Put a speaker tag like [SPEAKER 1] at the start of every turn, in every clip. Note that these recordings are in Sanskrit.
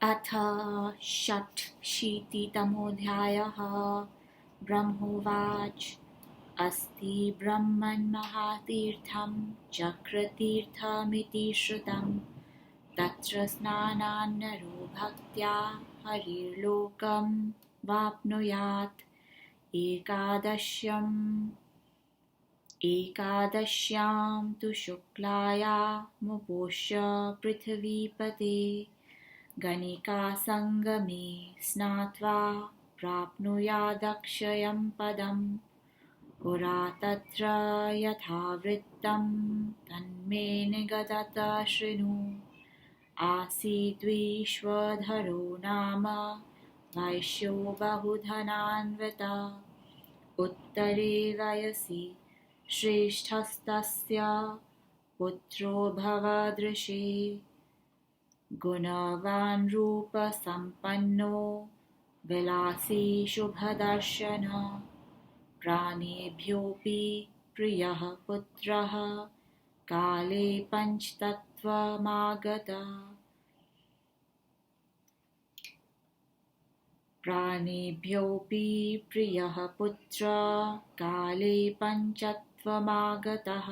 [SPEAKER 1] अथ षष्ठीतितमोऽध्यायः। ब्रह्मोवाच अस्ति ब्रह्मन्महातीर्थं चक्रतीर्थमिति श्रुतं तत्र स्नानान्नरो भक्त्या हरिर्लोकं वाप्नुयात्। एकादश्यां तु शुक्लायामुपोष्य पृथिवीपते गणिकासङ्गमे स्नात्वा प्राप्नुयादक्षयं पदं। पुरा तत्र यथावृत्तं तन्मे निगदत शृणु। आसीद्विश्वधरो नाम वैश्यो बहुधनान्वितः उत्तरे वयसि श्रेष्ठस्तस्य पुत्रो भवदृशे गुणवान् रूपसम्पन्नो विलासी शुभदर्शनः प्राणिभ्योऽपि प्रियः पुत्रः काले पञ्चतत्त्वमागतः। प्राणिभ्योऽपि प्रियः पुत्रः काले पञ्चत्वमागतः।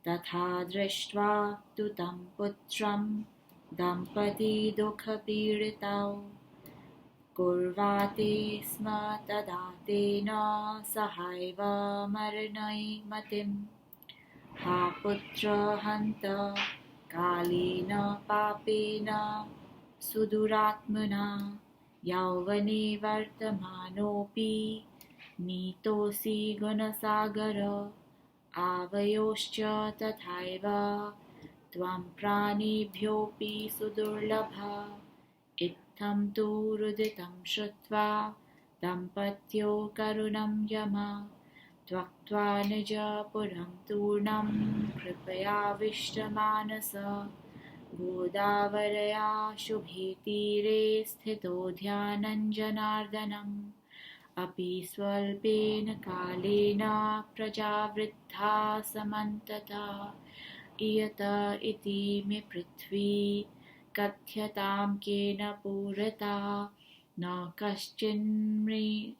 [SPEAKER 1] तथा दृष्ट्वा तु तं पुत्रं दम्पती दुःखपीडितौ कुर्वाते स्म तदा तेन सहैव मरणैर्मतिं। हा पुत्र हन्त कालेन पापेन सुदुरात्मना यौवने वर्तमानोऽपि नीतोऽसि गुणसागर आवयोश्च तथैव त्वं प्राणिभ्योऽपि सुदुर्लभः। इत्थं तु रुदितं श्रुत्वा दम्पत्यो करुणं यम त्यक्त्वा निजपुरं तूर्णं कृपयाविष्टमानसः गोदावर्या शुभे तीरे स्थितो ध्यानञ्जनार्दनम्। अपि स्वल्पेन कालेन प्रजावृद्धा समन्तता इयत इति मे पृथ्वी कथ्यतां केन पूरता न कश्चिन्मृयते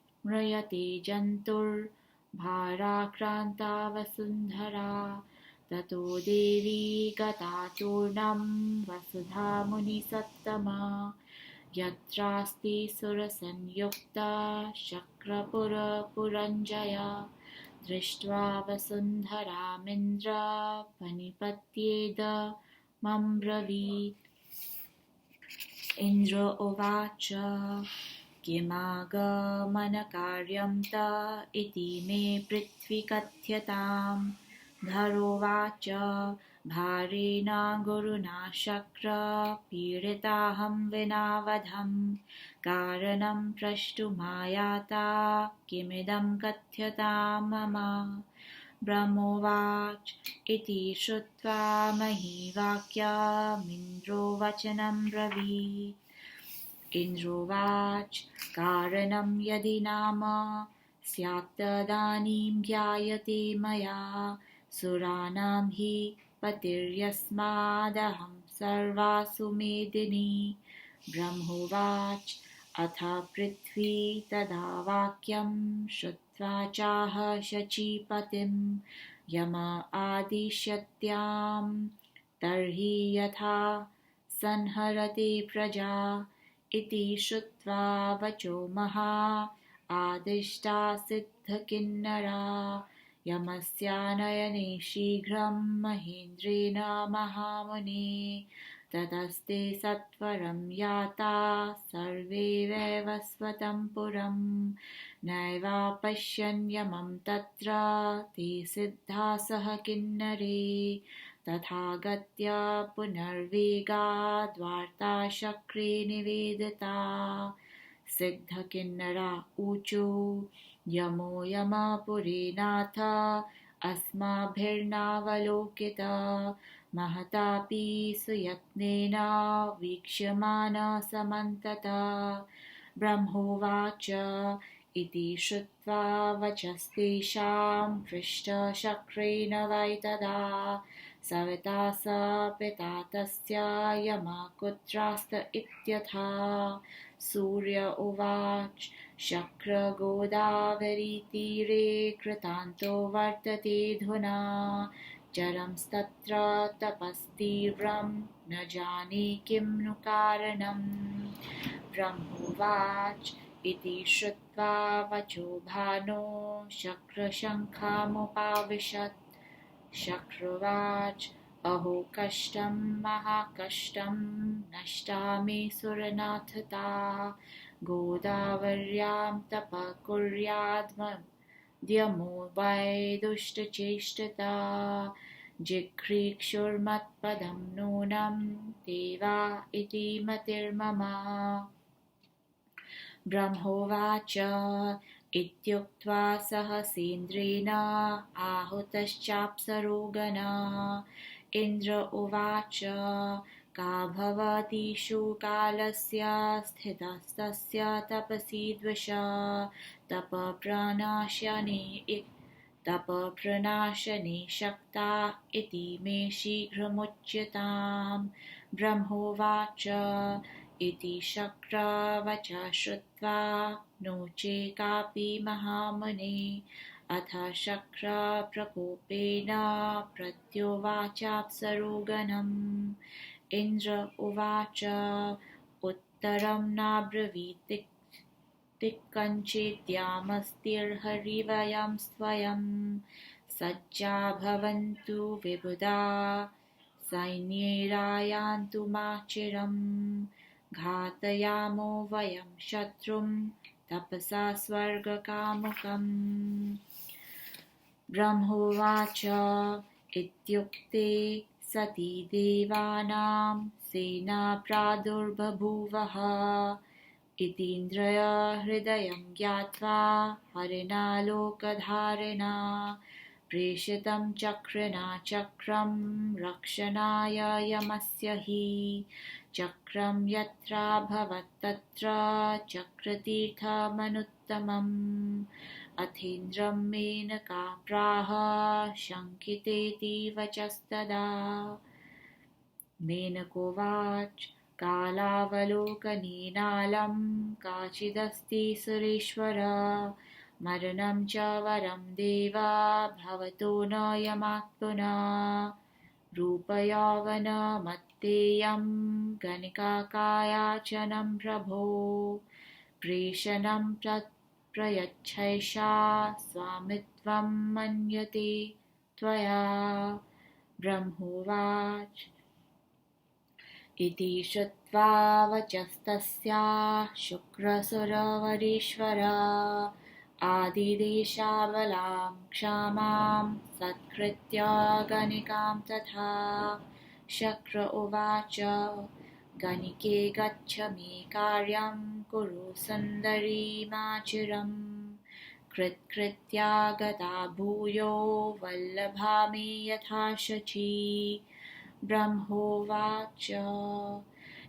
[SPEAKER 1] जन्तुर्भाराक्रान्ता वसुन्धरा। ततो देवी गता तूर्णं वसुधा मुनिसत्तमा यत्रास्ति सुरसंयुक्ता शक्रपुरपुरञ्जया दृष्ट्वा वसुन्धरामिन्द्र पनिपत्येदमब्रवीत्। इन्द्र उवाच किमागमनकार्यं त इति मे पृथ्वी कथ्यताम्। धरोवाच भारेण गुरुणा शक्र पीडिताहं विनावधं कारणं प्रष्टुमायाता किमिदं कथ्यतां मम। ब्रह्मोवाच इति श्रुत्वा महीवाक्यमिन्द्रो वचनं ब्रवीत्। इन्द्रोवाच कारणं यदि नाम स्यात् तदानीं ज्ञायते मया सुराणां हि पतिर्यस्मादहं सर्वासु मेदिनी। ब्रह्मोवाच अथ पृथ्वी तदा वाक्यं श्रुत्वा चाह शचीपतिं यम आदिश्यत्यां तर्हि यथा संहरते प्रजा इति श्रुत्वा वचो महा आदिष्टा सिद्धकिन्नरा यमस्यानयने शीघ्रं महेन्द्रेण महामुने। ततस्ते सत्वरं याता सर्वे वैवस्वतं पुरं नैवापश्यन् यमं तत्र ते सिद्धा सह किन्नरे। तथागत्य पुनर्वेगाद्वार्ता शक्रे निवेदिता सिद्धकिन्नरा ऊचु यमो यमपुरे नाथ अस्माभिर्नावलोकितः महतापि सुयत्नेन वीक्ष्यमानः समन्ततः। ब्रह्मोवाच इति श्रुत्वा वचस्तेषां पृष्ठशक्रेण वै तदा सविता स पिता तस्य यमकुत्रास्त इत्यथा। सूर्य उवाच शक्र गोदावरीतीरे कृतान्तो वर्तते धुना चरंस्तत्र तपस्तीव्रं न जाने किं नु कारणम्। ब्रह्मोवाच इति श्रुत्वा वचो भानो शक्रशङ्खामुपाविशत्। शक्रुवाच अहो कष्टं महाकष्टं नष्टा मे सुरनाथता गोदावर्यां तपः कुर्याद्मद्यमो वै दुष्टचेष्टता जिघ्रीक्षुर्मत्पदं नूनं देवा इति मतिर्मम। ब्रह्मोवाच इत्युक्त्वा सहसेन्द्रेण आहुतश्चाप्सरोगणः। इन्द्र उवाच का भवतीषु कालस्य स्थितस्तस्य तपसि द्विषा तपप्रणाशने शक्ता इति मे शीघ्रमुच्यताम्। ब्रह्मोवाच इति शक्रवच श्रुत्वा नोचे कापि महामुने अथ शक्र प्रकोपेन प्रत्युवाचाप्सरोगणम्। इन्द्र उवाच उत्तरं नाब्रवीत् कञ्चिद्यामस्तिर्हरिवयं स्वयं सज्जा भवन्तु विबुधा सैन्यैरायान्तु माचिरम् घातयामो वयं शत्रुं तपसा स्वर्गकामुकम्। ब्रह्मोवाच इत्युक्ते सती देवानां सेना प्रादुर्बभूवः। इतीन्द्रय हृदयं ज्ञात्वा हरिणालोकधारिणा प्रेषितं चक्रिणा चक्रं रक्षणाय यमस्य हि। चक्रं यत्राभवत् तत्र चक्रतीर्थमनुत्तमम्। अथीन्द्रं मेनका प्राह शङ्कितेति वचस्तदा। मेनकोवाच कालावलोकनेनालं काचिदस्ति सुरेश्वर मरणं च वरं देवा भवतो न यमात् पुनः। रूपयौवनमत्तेयं गणिकाकायाचनं प्रभो प्रेषणं प्रयच्छैषा स्वामित्वं मन्यते त्वया। ब्रह्मोवाच इति श्रुत्वा वचस्तस्या शुक्रसुरवरीश्वर आदिदेशाबलां क्षामां सत्कृत्य गणिकां तथा। शक्र उवाच गणिके गच्छ मे कार्यं कुरु सुन्दरीमाचिरम् कृत्कृत्या गता भूयो वल्लभा मे यथा शची। ब्रह्मोवाच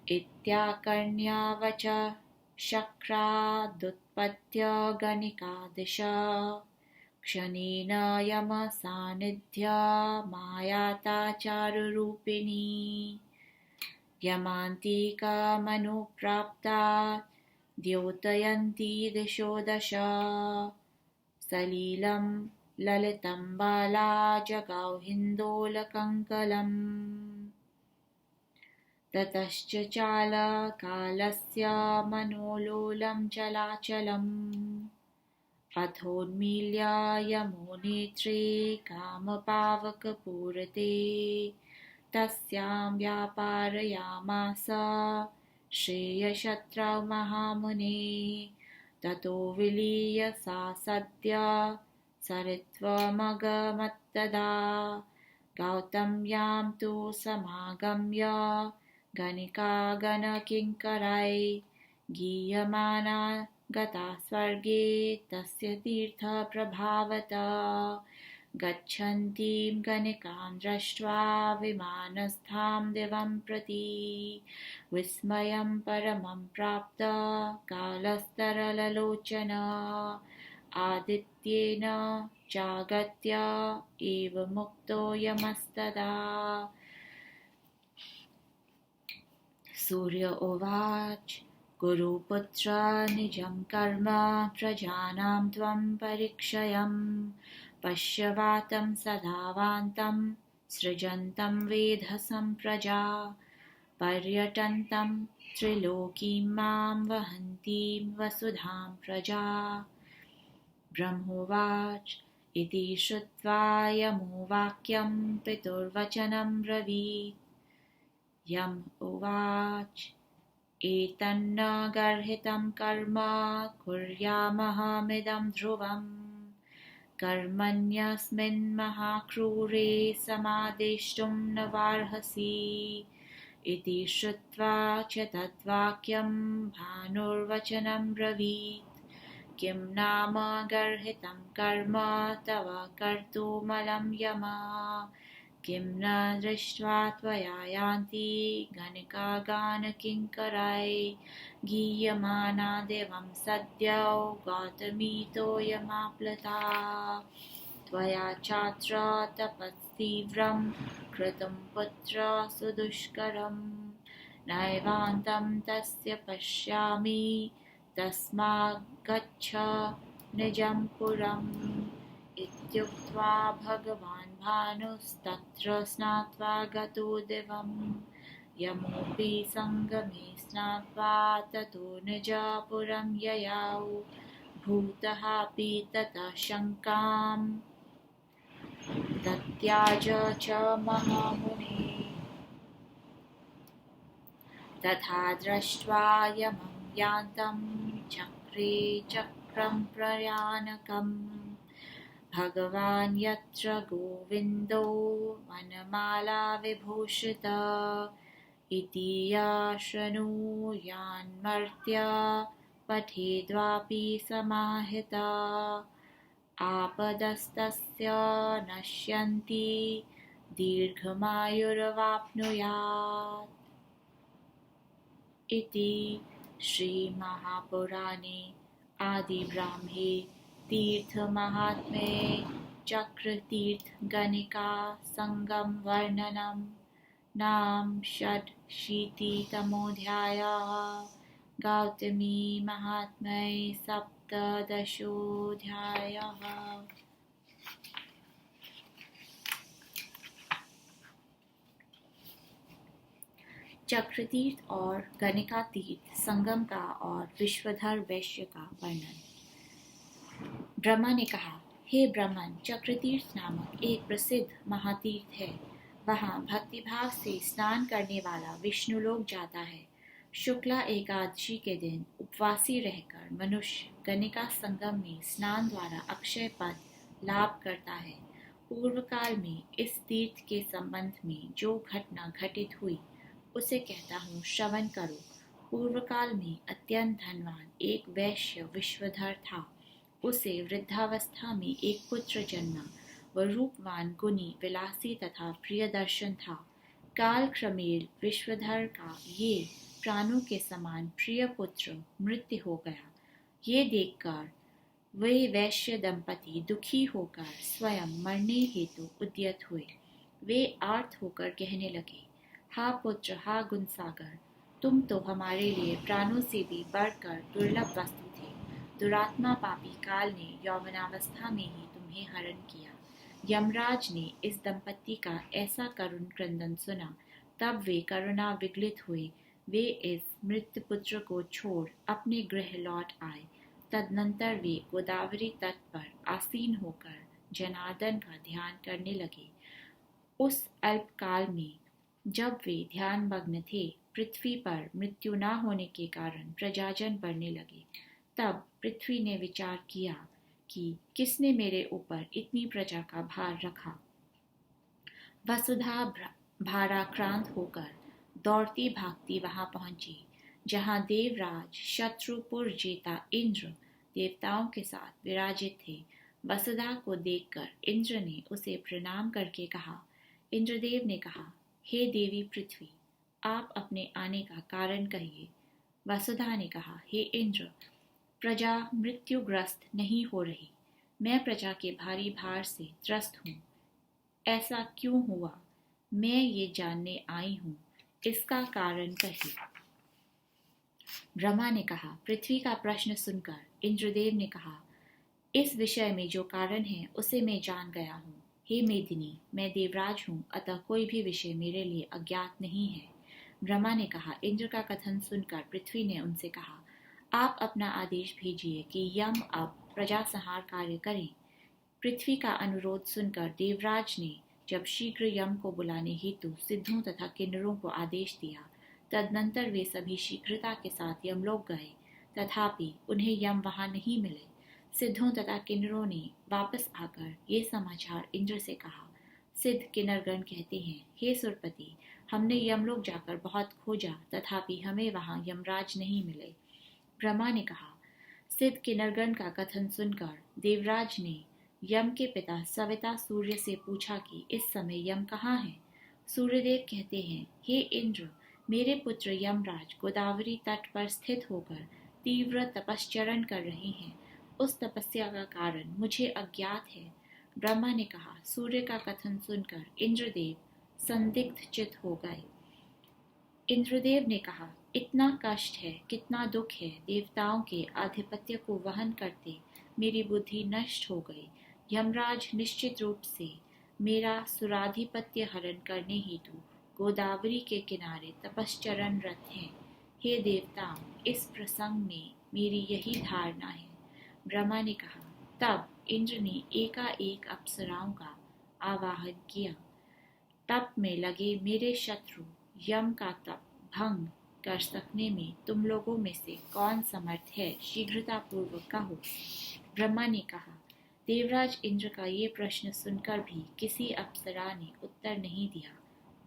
[SPEAKER 1] इत्याकर्ण्य वच शक्रादुत्पत्य गणिका दिशा क्षणेन यमसान्निध्य मायाता चारुरूपिणी। यमान्तिकमनुप्राप्ता द्योतयन्ती दिशो दश सलिलं ललितं बाला जगौ हिन्दोलकङ्कलम्। ततश्च चालकालस्य मनोलोलं चलाचलम् अथोन्मील्य यमो नेत्रे कामपावकपूरते तस्यां व्यापारयामास श्रेयशत्रौ महामुने। ततो विलीय सा सद्य सरित्वमगमत्तदा गौतम्यां तु समागम्य गणिका गणकिङ्करै गीयमाना गता स्वर्गे तस्य तीर्थप्रभावतः। गच्छन्तीं गणिकां दृष्ट्वा विमानस्थां दिवं प्रति विस्मयं परमं प्राप्त कालस्तरललोचन आदित्येन जागत्य एव मुक्तो यमस्तदा। सूर्य उवाच गुरुपुत्र निजं कर्म प्रजानां त्वं परीक्षयन् पश्य वातं सदा वान्तं सृजन्तं वेधसं प्रजा पर्यटन्तं त्रिलोकीं मां वहन्तीं वसुधां प्रजा। ब्रह्मोवाच इति श्रुत्वा यमोवाक्यं पितुर्वचनं ब्रवीत्। यम उवाच एतन्न गर्हितं कर्म कुर्यामहमिदं ध्रुवम् कर्मण्यस्मिन् महाक्रूरे समादेष्टुं न वार्हसि। इति श्रुत्वा च तद्वाक्यं भानुर्वचनं ब्रवीत्। किं नाम गर्हितं कर्म तव कर्तुमलं यमा किं न दृष्ट्वा त्वया यान्ति गणिकागानकिङ्कराय गीयमाना दिवं सद्यो गौतमीतो यमाप्लुता। त्वया चात्र तपस्तीव्रं कृतं पुत्र सुदुष्करं नैवान्तं तस्य पश्यामि तस्माद्गच्छ निजं पुरम्। इत्युक्त्वा भगवान् भानुस्तत्र स्नात्वा गतो दिवं यमोऽपि सङ्गमे स्नात्वा ततो निजपुरं ययौ भूतः अपि ततः शङ्कां तत्याज च महामुने। तथा दृष्ट्वा यमं यान्तं चक्रे चक्रं प्रयाणकम् भगवान् यत्र गोविन्दो वनमाला विभूषिता। इति या शृणुयान्मर्त्य पठेद्वापि समाहिता आपदस्तस्य नश्यन्ति दीर्घमायुर्वाप्नुयात्। इति श्रीमहापुराणे आदिब्राह्मे तीर्थमाहात्म्ये चक्रतीर्थगणिका संगम वर्णनम् नाम षडशीतितमोऽध्यायः। गौतमी महात्म्ये सप्तदशोऽध्यायः। चक्रतीर्थ और गणिका तीर्थ संगम का और विश्वधर वैश्य का वर्णन। ब्रह्मा ने कहा, हे ब्रह्मन, चक्रतीर्थ नामक एक प्रसिद्ध महातीर्थ है। वहाँ भक्तिभाव से स्नान करने वाला विष्णुलोक जाता है। शुक्ला एकादशी के दिन उपवासी रहकर मनुष्य गणिका संगम में स्नान द्वारा अक्षय पद लाभ करता है। पूर्व काल में इस तीर्थ के संबंध में जो घटना घटित हुई उसे कहता हूँ, श्रवण करो। पूर्व काल में अत्यंत धनवान एक वैश्य विश्वधर था। उसे वृद्धावस्था में एक पुत्र जन्मा। वह रूपवान, गुणी, विलासी तथा प्रियदर्शन था। काल क्रमेण विश्वधर का ये प्राणों के समान प्रिय पुत्र मृत्यु हो गया। ये देखकर वे वैश्य दंपति दुखी होकर स्वयं मरने हेतु उद्यत हुए। वे आर्त होकर कहने लगे, हा पुत्र, हा गुणसागर, तुम तो हमारे लिए प्राणों से भी बढ़कर दुर्लभ वस्तु थे। दुरात्मा पापी काल ने यौवनावस्था में ही तुम्हें हरण किया। यमराज ने इस दंपत्ति का ऐसा करुण क्रंदन सुना, तब वे करुणा विगलित हुए। वे इस मृत पुत्र को छोड़ अपने गृह लौट आए। तदनंतर वे गोदावरी तट पर आसीन होकर जनार्दन का ध्यान करने लगे। उस अल्प काल में जब वे ध्यान मग्न थे, पृथ्वी पर मृत्यु न होने के कारण प्रजाजन बढ़ने लगे। तब पृथ्वी ने विचार किया कि किसने मेरे ऊपर इतनी प्रजा का भार रखा। वसुधा भाराक्रांत होकर दौड़ती भागती वहां पहुंची, जहां देवराज शत्रुपुर जेता इंद्र देवताओं के साथ विराजित थे। वसुधा को देखकर इंद्र ने उसे प्रणाम करके कहा। इंद्रदेव ने कहा, हे देवी पृथ्वी, आप अपने आने का कारण कहिए। वसुधा ने कहा, हे इंद्र, प्रजा मृत्युग्रस्त नहीं हो रही। मैं प्रजा के भारी भार से त्रस्त हूँ। ऐसा क्यों हुआ? मैं ये जानने आई हूँ, इसका कारण कहिए। ब्रह्मा ने कहा। पृथ्वी का प्रश्न सुनकर इंद्रदेव ने कहा, इस विषय में जो कारण है उसे मैं जान गया हूँ। हे मेदिनी, मैं देवराज हूँ, अतः कोई भी विषय मेरे लिए अज्ञात नहीं है। ब्रह्मा ने कहा। इंद्र का कथन सुनकर पृथ्वी ने उनसे कहा, आप अपना आदेश भेजिए कि यम अब प्रजा संहार कार्य करें। पृथ्वी का अनुरोध सुनकर देवराज ने जब शीघ्र यम को बुलाने हेतु सिद्धों तथा किन्नरों को आदेश दिया, तदनंतर वे सभी शीघ्रता के साथ यमलोक गए, तथापि उन्हें यम वहां नहीं मिले। सिद्धों तथा किन्नरों ने वापस आकर ये समाचार इंद्र से कहा। सिद्ध किन्नरगण कहते हैं, हे सुरपति, हमने यमलोक जाकर बहुत खोजा, तथापि हमें वहां यमराज नहीं मिले। ब्रह्मा ने कहा। सिद्ध किन्नरगण का कथन सुनकर देवराज ने यम के पिता सविता सूर्य से पूछा कि इस समय यम कहाँ है। सूर्यदेव कहते हैं, हे इंद्र, मेरे पुत्र यमराज गोदावरी तट पर स्थित होकर तीव्र तपश्चरण कर रहे हैं। उस तपस्या का कारण मुझे अज्ञात है। ब्रह्मा ने कहा। सूर्य का कथन सुनकर इंद्रदेव संदिग्ध चित हो गए। इंद्रदेव ने कहा, इतना कष्ट है, कितना दुख है, देवताओं के आधिपत्य को वहन करते मेरी बुद्धि नष्ट हो गई। यमराज निश्चित रूप से मेरा सुराधिपत्य हरण करने हेतु गोदावरी के किनारे तपश्चरणरत हैं। हे देवताओं, इस प्रसंग में मेरी यही धारणा है। ब्रह्मा ने कहा। तब इंद्र ने एकाएक अप्सराओं का आवाहन किया। तप में लगे मेरे शत्रु यम का तप भंग कर सकने में तुम लोगों में से कौन समर्थ है, शीघ्रता पूर्वक कहो। ब्रह्मा ने कहा। देवराज इंद्र का ये प्रश्न सुनकर भी किसी अप्सरा ने उत्तर नहीं दिया।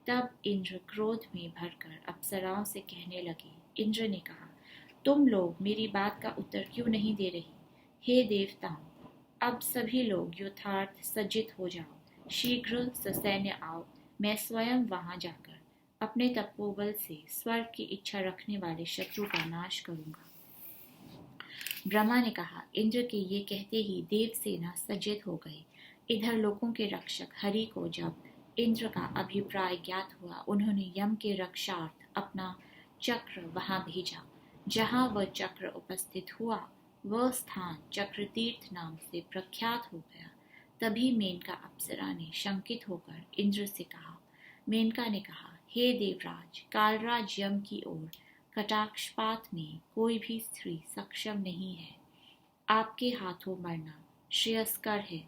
[SPEAKER 1] तब इंद्र क्रोध में भरकर अप्सराओं से कहने लगे। इंद्र ने कहा, तुम लोग मेरी बात का उत्तर क्यों नहीं दे रही? हे देवताओं, अब सभी लोग युद्धार्थ सज्जित हो जाओ, शीघ्र ससैन्य आओ। मैं स्वयं वहां जाकर अपने तपोबल से स्वर्ग की इच्छा रखने वाले शत्रु का नाश करूंगा। ब्रह्मा ने कहा। इंद्र के ये कहते ही देवसेना सज्जित हो गई। इधर लोकों के रक्षक हरि को जब इंद्र का अभिप्राय ज्ञात हुआ, उन्होंने यम के रक्षार्थ अपना चक्र वहां भेजा। जहां वह चक्र उपस्थित हुआ, वह स्थान चक्रतीर्थ नाम से प्रख्यात हो गया। तभी मेनका अप्सरा ने शंकित होकर इंद्र से कहा। मेनका ने कहा, हे देवराज, कालराज यम की ओर कटाक्षपात में कोई भी स्त्री सक्षम नहीं है। आपके हाथों मरना श्रेयस्कर है,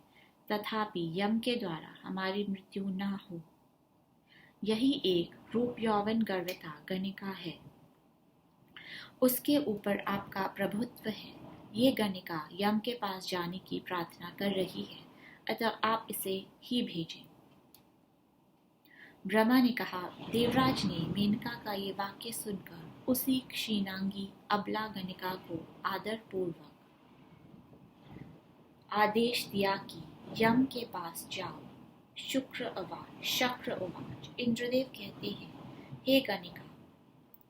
[SPEAKER 1] तथापि यम के द्वारा हमारी मृत्यु न हो। यही एक रूप यौवन गर्विता गणिका है, उसके ऊपर आपका प्रभुत्व है। ये गणिका यम के पास जाने की प्रार्थना कर रही है, अतः आप इसे ही भेजें। ब्रह्मा ने कहा। देवराज ने मेनका का ये वाक्य सुनकर उसी क्षीणांगी अबला गणिका को आदर पूर्वक आदेश दिया कि यम के पास जाओ। शक्र उवाच। इंद्रदेव कहते हैं, हे गणिका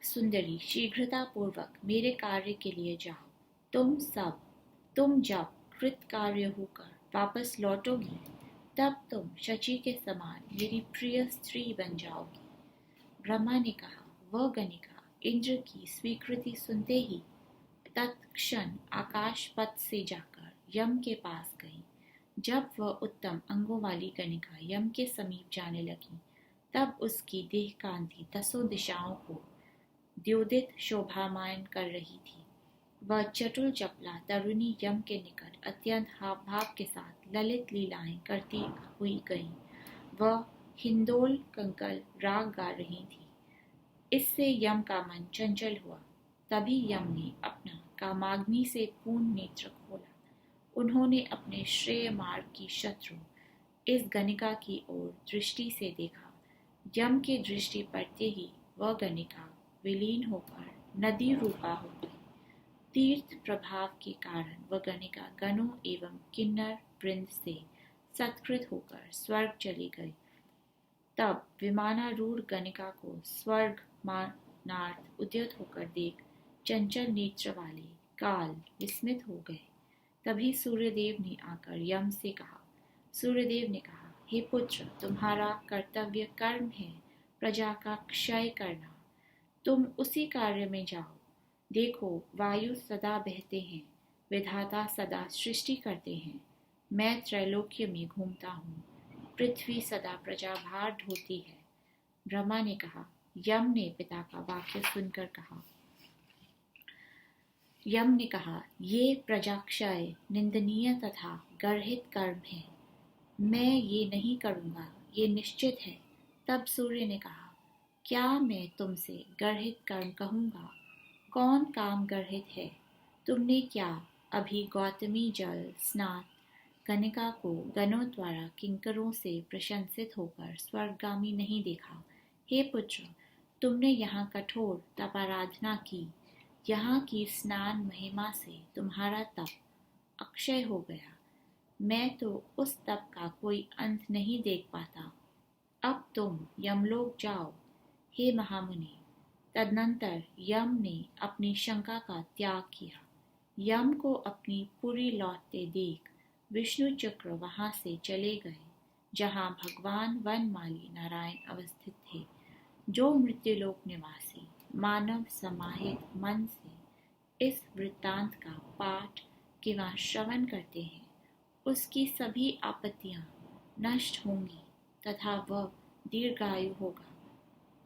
[SPEAKER 1] सुंदरी, शीघ्रता पूर्वक मेरे कार्य के लिए जाओ। तुम जब कृत कार्य होकर वापस लौटोगी, तब तुम शची के समान मेरी प्रिय स्त्री बन जाओगी। ब्रह्मा ने कहा। वह गणिका इंद्र की स्वीकृति सुनते ही तत्क्षण आकाश पथ से जाकर यम के पास गई। जब वह उत्तम अंगों वाली गणिका यम के समीप जाने लगी, तब उसकी देह कांति दसों दिशाओं को द्योदित शोभामान कर रही थी। वह चटुल चपला तरुणी यम के निकट अत्यंत हाव भाव के साथ ललित लीलाएं करती हुई गई। वह हिंदोल कंकल राग गा रही थी। इससे यम का मन चंचल हुआ। तभी यम ने अपना कामाग्नि से पूर्ण नेत्र खोला। उन्होंने अपने श्रेय मार्ग की शत्रु इस गणिका की ओर दृष्टि से देखा। यम की दृष्टि पड़ते ही वह गणिका विलीन होकर नदी रूपा हो गई। तीर्थ प्रभाव के कारण वह गणिका गणों एवं किन्नर वृंद से सत्कृत होकर स्वर्ग चली गई। तब विमानारूढ़ गणिका को स्वर्ग मानार्थ उद्यत होकर देख चंचल नेत्र वाले काल विस्मित हो गए। तभी सूर्यदेव ने आकर यम से कहा। सूर्यदेव ने कहा, हे पुत्र, तुम्हारा कर्तव्य कर्म है प्रजा का क्षय करना। तुम उसी कार्य में जाओ। देखो, वायु सदा बहते हैं, विधाता सदा सृष्टि करते हैं। मैं त्रैलोक्य में घूमता हूँ, पृथ्वी सदा प्रजा भार ढोती है। ब्रह्मा ने कहा। यम ने पिता का वाक्य सुनकर कहा। यम ने कहा, ये प्रजाक्षय निंदनीय तथा गर्हित कर्म है। मैं ये नहीं करूँगा, ये निश्चित है। तब सूर्य ने कहा, क्या मैं तुमसे गर्हित कर्म कहूँगा? कौन काम गर्हित है? तुमने क्या अभी गौतमी जल स्नात कनिका को गणों द्वारा किंकरों से प्रशंसित होकर स्वर्गगामी नहीं देखा? हे पुत्र, तुमने यहाँ कठोर तपाराधना की। यहाँ की स्नान महिमा से तुम्हारा तप अक्षय हो गया। मैं तो उस तप का कोई अंत नहीं देख पाता। अब तुम यमलोक जाओ, हे महामुनि। तदनंतर यम ने अपनी शंका का त्याग किया। यम को अपनी पुरी लौटते देख विष्णु चक्र वहां से चले गए, जहां भगवान वनमाली नारायण अवस्थित थे। जो मृत्युलोक निवासी मानव समाहित मन से इस वृत्तांत का पाठ किंवा श्रवण करते हैं, उसकी सभी आपत्तियां नष्ट होंगी तथा वह दीर्घायु होगा।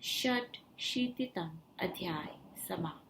[SPEAKER 1] षट्शीतितम अध्याय समाप्त।